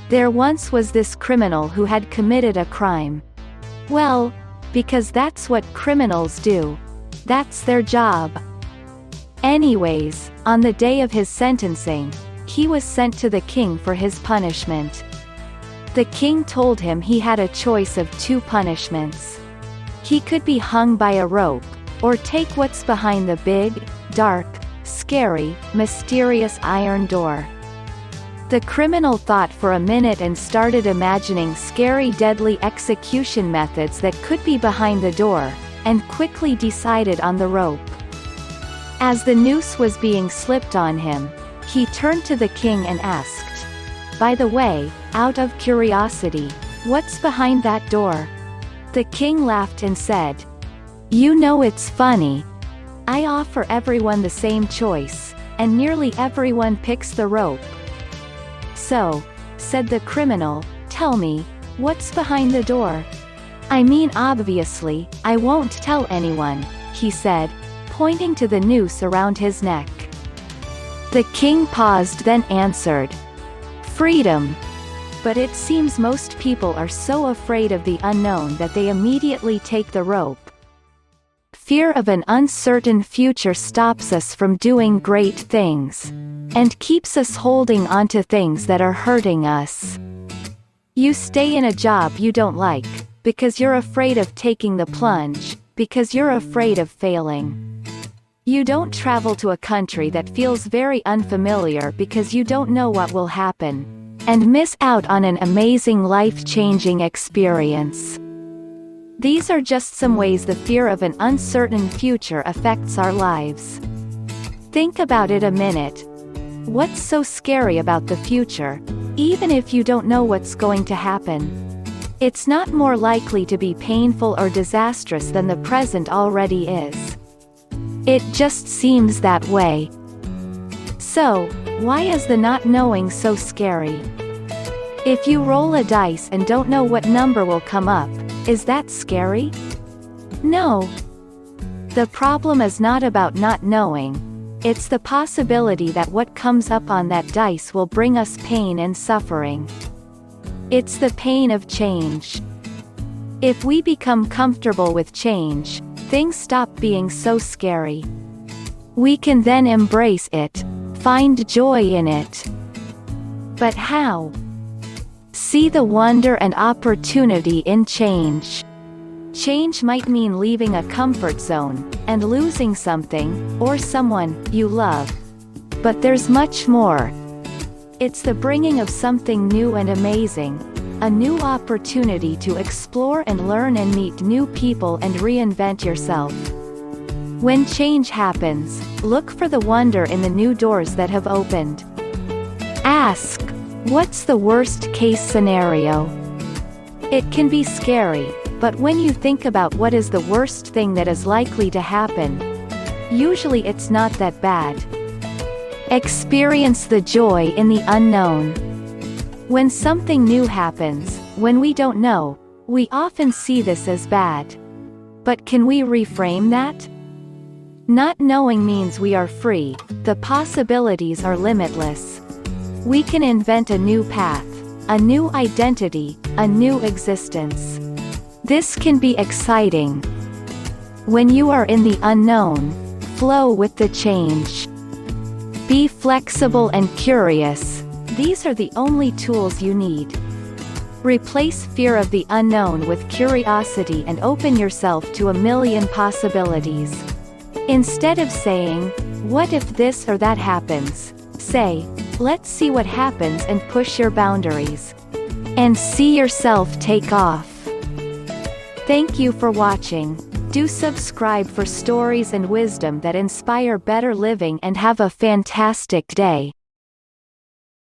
There once was this criminal who had committed a crime. Well, because that's what criminals do. That's their job. Anyways, on the day of his sentencing, he was sent to the king for his punishment. The king told him he had a choice of two punishments. He could be hung by a rope, or take what's behind the big, dark, scary, mysterious iron door. The criminal thought for a minute and started imagining scary, deadly execution methods that could be behind the door, and quickly decided on the rope. As the noose was being slipped on him, he turned to the king and asked, "By the way, out of curiosity, what's behind that door?" The king laughed and said, "You know, it's funny. I offer everyone the same choice, and nearly everyone picks the rope." "So," said the criminal, "tell me, what's behind the door?" "I mean, obviously, I won't tell anyone," he said, pointing to the noose around his neck. The king paused, then answered, "Freedom." But it seems most people are so afraid of the unknown that they immediately take the rope. Fear of an uncertain future stops us from doing great things, and keeps us holding onto things that are hurting us. You stay in a job you don't like, because you're afraid of taking the plunge, because you're afraid of failing. You don't travel to a country that feels very unfamiliar because you don't know what will happen, and miss out on an amazing life-changing experience. These are just some ways the fear of an uncertain future affects our lives. Think about it a minute. What's so scary about the future, even if you don't know what's going to happen? It's not more likely to be painful or disastrous than the present already is. It just seems that way. So, why is the not knowing so scary? If you roll a dice and don't know what number will come up, is that scary? No. The problem is not about not knowing. It's the possibility that what comes up on that dice will bring us pain and suffering. It's the pain of change. If we become comfortable with change, things stop being so scary. We can then embrace it, find joy in it. But how? See the wonder and opportunity in change. Change might mean leaving a comfort zone, and losing something, or someone, you love. But there's much more. It's the bringing of something new and amazing, a new opportunity to explore and learn and meet new people and reinvent yourself. When change happens, look for the wonder in the new doors that have opened. Ask, what's the worst-case scenario? It can be scary, but when you think about what is the worst thing that is likely to happen, usually it's not that bad. Experience the joy in the unknown. When something new happens, when we don't know, we often see this as bad. But can we reframe that? Not knowing means we are free, the possibilities are limitless. We can invent a new path, a new identity, a new existence. This can be exciting. When you are in the unknown, flow with the change. Be flexible and curious. These are the only tools you need. Replace fear of the unknown with curiosity and open yourself to a million possibilities. Instead of saying, "What if this or that happens?" say, "Let's see what happens," and push your boundaries. And see yourself take off. Thank you for watching. Do subscribe for stories and wisdom that inspire better living, and have a fantastic day.